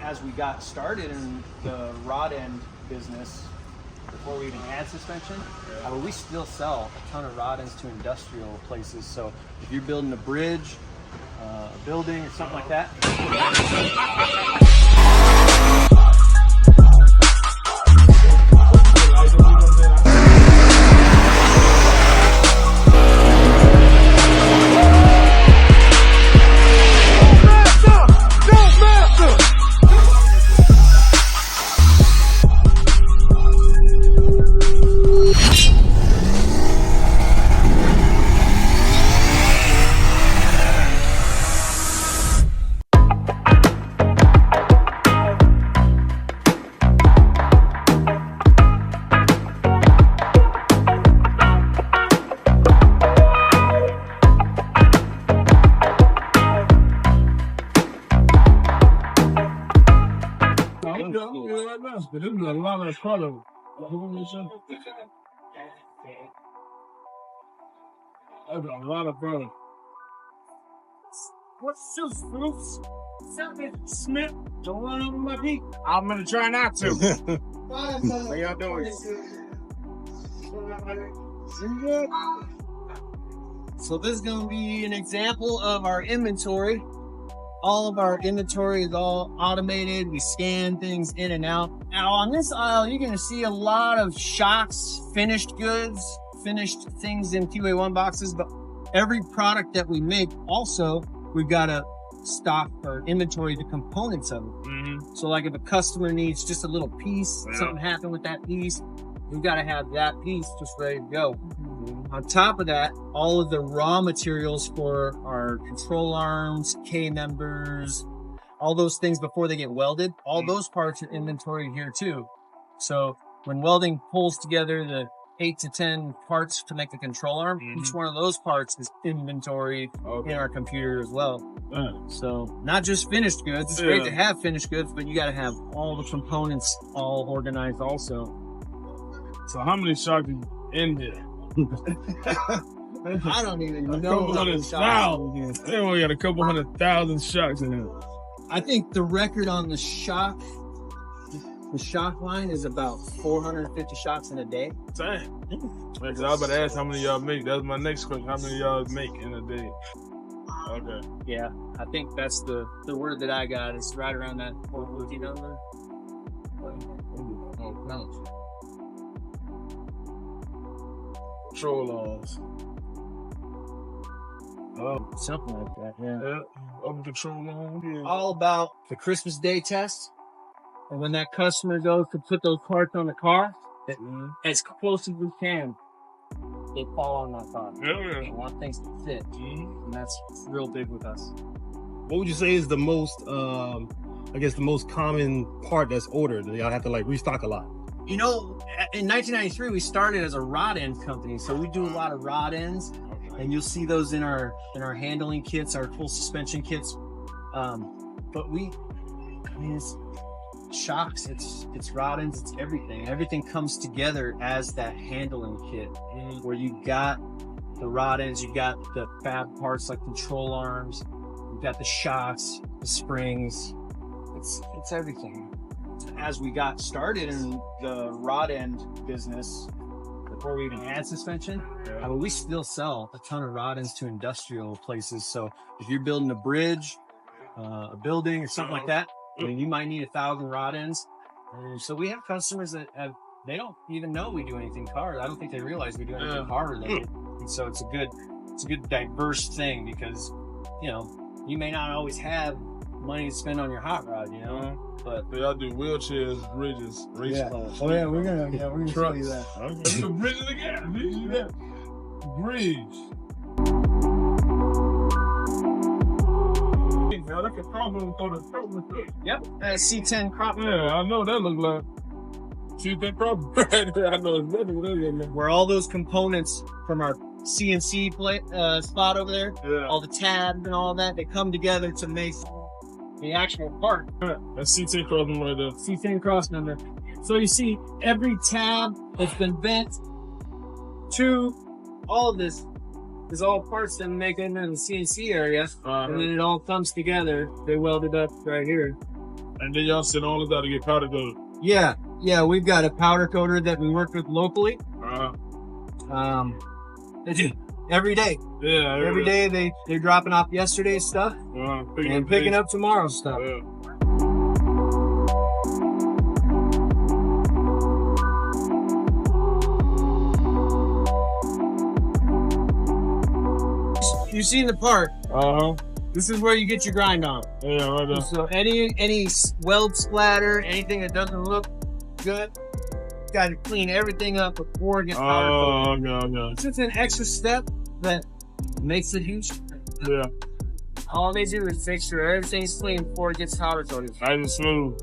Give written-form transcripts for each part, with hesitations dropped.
as we got started in the rod end business, before we even had suspension, we still sell a ton of rod ends to industrial places. So if you're building a bridge, a building, or something like that. This is a lot of color. That's a lot of color. What's this, Bruce? Smith, don't run over my feet. I'm gonna try not to. How y'all doing? So this is going to be an example of our inventory. All of our inventory is all automated. We scan things in and out. Now on this aisle, you're going to see a lot of shocks, finished goods, finished things in QA1 boxes, but every product that we make also, we've got to stock or inventory the components of it. So like if a customer needs just a little piece, something happened with that piece, we've got to have that piece just ready to go. On top of that, all of the raw materials for our control arms, K-members, all those things before they get welded, all those parts are inventoried here too. So when welding pulls together the 8 to 10 parts to make the control arm, each one of those parts is inventoried in our computer as well. So not just finished goods. It's great to have finished goods, but you got to have all the components all organized also. So how many shocks are in there? I don't even know. They only got a couple 100,000 shocks in there. I think the record on the shock line is about 450 shocks in a day. Damn. Because I was about to ask how many y'all make. That was my next question. How many y'all make in a day? Okay. Yeah, I think that's the word that I got. It's right around that 450 number. Oh, no. Control arms. Oh, something like that, yeah. Open control arm. All about the Christmas Day test. And when that customer goes to put those parts on the car, as close as we can, they fall on that car. We want things to fit. And that's real big with us. What would you say is the most, I guess the most common part that's ordered that y'all have to like restock a lot? You know, in 1993, we started as a rod end company. So we do a lot of rod ends. And you'll see those in our handling kits, our full suspension kits. But it's shocks, it's rod ends, it's everything. Everything comes together as that handling kit, where you got the rod ends, you got the fab parts like control arms, you got the shocks, the springs. It's everything. As we got started in the rod end business, before we even had suspension, we still sell a ton of rod ends to industrial places. So if you're building a bridge, a building, or something like that, you might need 1,000 rod ends. And so we have customers that they don't even know we do anything car. I don't think they realize we do anything car related. And so it's a good diverse thing, because you may not always have money to spend on your hot rod, but y'all do wheelchairs, bridges, race cars. Oh yeah, we're gonna show you that. Okay. The bridges again. Bridge. Now that's a problem for the shoulder. Yep, C10 crop. Yeah, I know that look like. C10 crop. I know it's better. Where all those components from our CNC spot over there, all the tabs and all that, they come together to make the actual part. That's C10 cross number right there. C10 cross number. So you see every tab that's been bent to all of this is all parts that make it in the CNC area. And then it all comes together. They weld it up right here. And then y'all send all of that to get powder coated. Yeah, we've got a powder coater that we work with locally. They do every day. Yeah, every day they're dropping off yesterday's stuff and picking up tomorrow's stuff. Yeah. You've seen the part. This is where you get your grind on. Yeah, right there. So any weld splatter, anything that doesn't look good, got to clean everything up before it gets powder coated. Okay. It's just an extra step that makes it huge. Yeah. All they do is make sure everything's clean before it gets powder coated. Nice and smooth.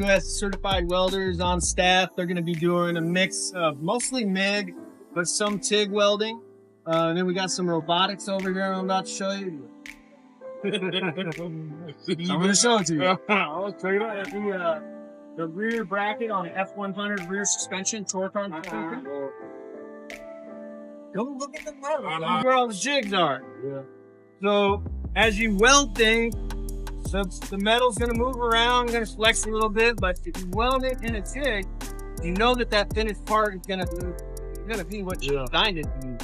US certified welders on staff. They're going to be doing a mix of mostly MIG, but some TIG welding. And then we got some robotics over here I'm about to show you. I'm going to show it to you. I'll check it out. The rear bracket on an F100 rear suspension, torque on. Go look at the metal. Look where all the jigs are. Yeah. So as you weld things, so the metal's going to move around, going to flex a little bit, but if you weld it in a TIG, you know that finished part is going to be what you designed it to be.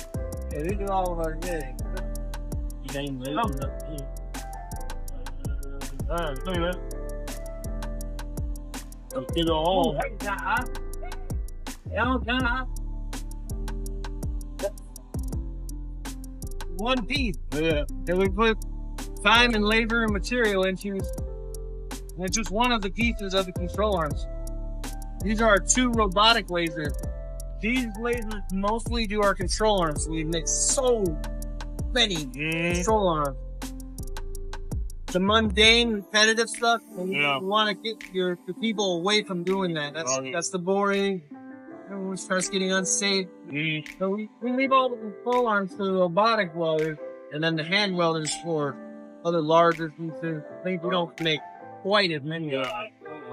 Yeah, these are all of our jigs. Alright, look at that. Let's get it all. One piece. Yeah. That we put time and labor and material into, and it's just one of the pieces of the control arms. These are our 2 robotic lasers. These lasers mostly do our control arms. We make so many control arms. The mundane, repetitive stuff, and you want to get the people away from doing that. That's the boring. Everyone starts getting unsafe. So we leave all the control arms to the robotic welders, and then the hand welders for other larger pieces. Things we don't make quite as many of.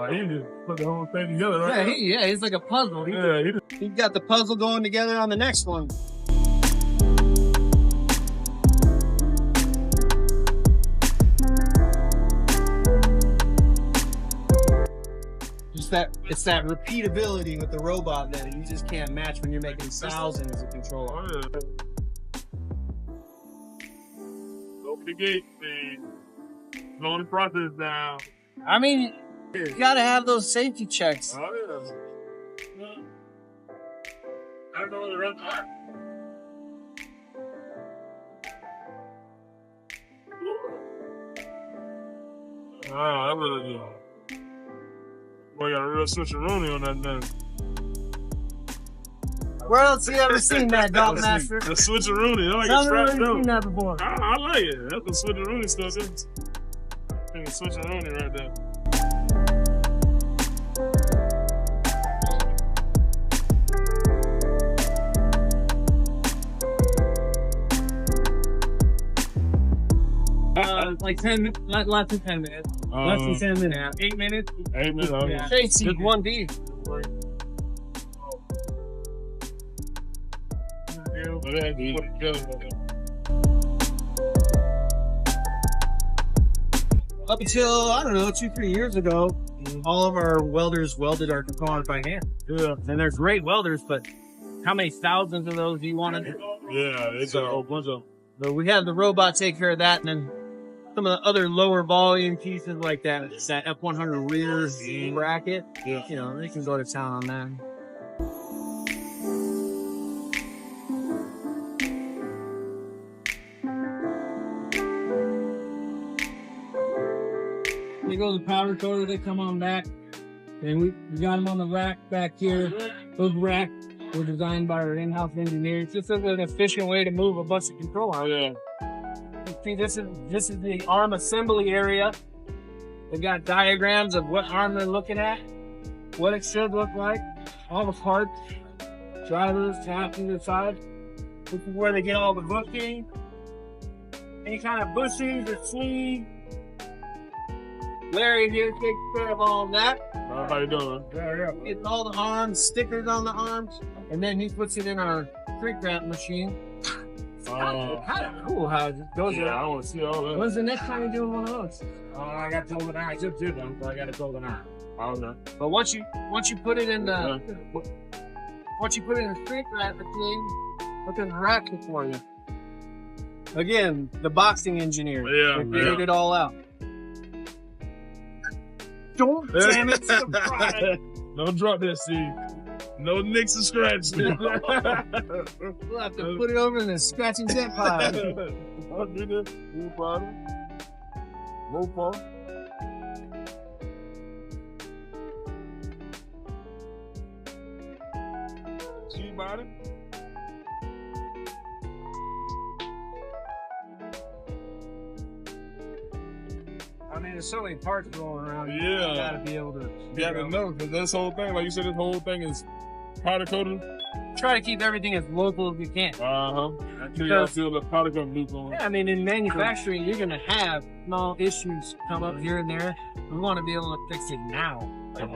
He just put the whole thing together, right? Yeah, he's like a puzzle. He's got the puzzle going together on the next one. It's that repeatability with the robot that you just can't match when you're making thousands of control arms. Open the gate, man. Slowing the process down. I mean, you gotta have those safety checks. Oh, yeah. I don't know where the rest are. Wow, that really good. Boy, got a real switcheroonie on that thing. Where else you ever seen that, Donkmaster? The switcheroonie. I like I've it never strapped seen that before. I like it. That's the switcheroonie stuff. That's the switcheroonie right there. Like 10 minutes, less than 10 minutes. Less than 10 minutes. 8 minutes? 8 minutes. Yeah. Just one piece. Up until, I don't know, 2-3 years ago, all of our welders welded our components by hand. Yeah. And they're great welders, but how many thousands of those do you want to do? Yeah, it's a whole bunch of them. So we had the robot take care of that, and then some of the other lower volume pieces like that F100 rear bracket, you know, they can go to town on that. They go to the powder coater, they come on back, and we got them on the rack back here. Those racks were designed by our in-house engineers. Just as an efficient way to move a bunch of control arms. Yeah. See, this is the arm assembly area. They got diagrams of what arm they're looking at, what it should look like, all the parts, drivers, tapping the side. This is where they get all the bushing, any kind of bushings or sleeves. Larry here takes care of all that. How you doing? It's all the arms, stickers on the arms, and then he puts it in our shrink wrap machine. Kind of cool how it goes. Yeah, I want to see all that. When's the next time you're doing one of those? I got told an eye. I just did them, so I got a told an eye. I don't know. But once you put it in the shrink wrap machine, look at the rack for you. Again, the boxing engineer. Yeah, They figured it all out. Don't damn it, surprise. Don't drop that seed. No nicks and scratches. We'll have to put it over in the scratch and dent pile. I'll do this. No problem. No problem. See about it? I mean, there's so many parts rolling around. Yeah. You gotta be able to. You gotta know, because this whole thing, like you said, this whole thing is powder coated. Try to keep everything as local as you can. Until y'all feel the powder coated loop on. Yeah, I mean, in manufacturing, you're gonna have small issues come up here and there. We want to be able to fix it now. Like,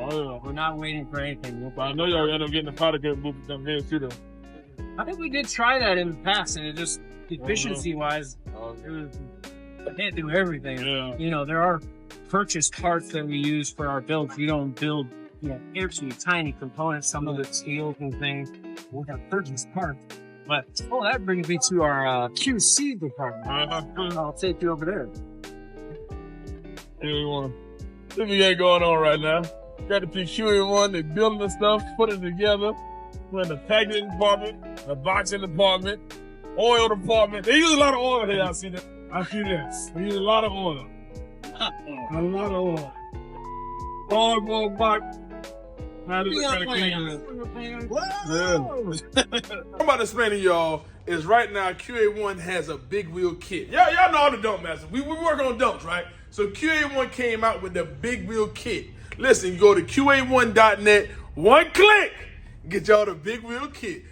we're not waiting for anything. But I know y'all end up getting the powder coated loop done here too, though. I think we did try that in the past, and it just efficiency-wise, I can't do everything. Yeah. You know, there are purchased parts that we use for our builds. We don't build, actually tiny components, some of the steels and things. We have purchased parts. But, that brings me to our QC department. I'll take you over there. Here we want to see what we got going on right now. Got the QA1, they building the stuff, putting it together. We're in the packaging department, the boxing department, oil department. They use a lot of oil here, I see that. I see this. They use a lot of oil. A lot of oil. All box. How does it clean? I'm about to explain to y'all is right now QA1 has a big wheel kit. Y'all know all the Donkmaster. We work on dumps, right? So QA1 came out with the big wheel kit. Listen, you go to QA1.net, one click, get y'all the big wheel kit.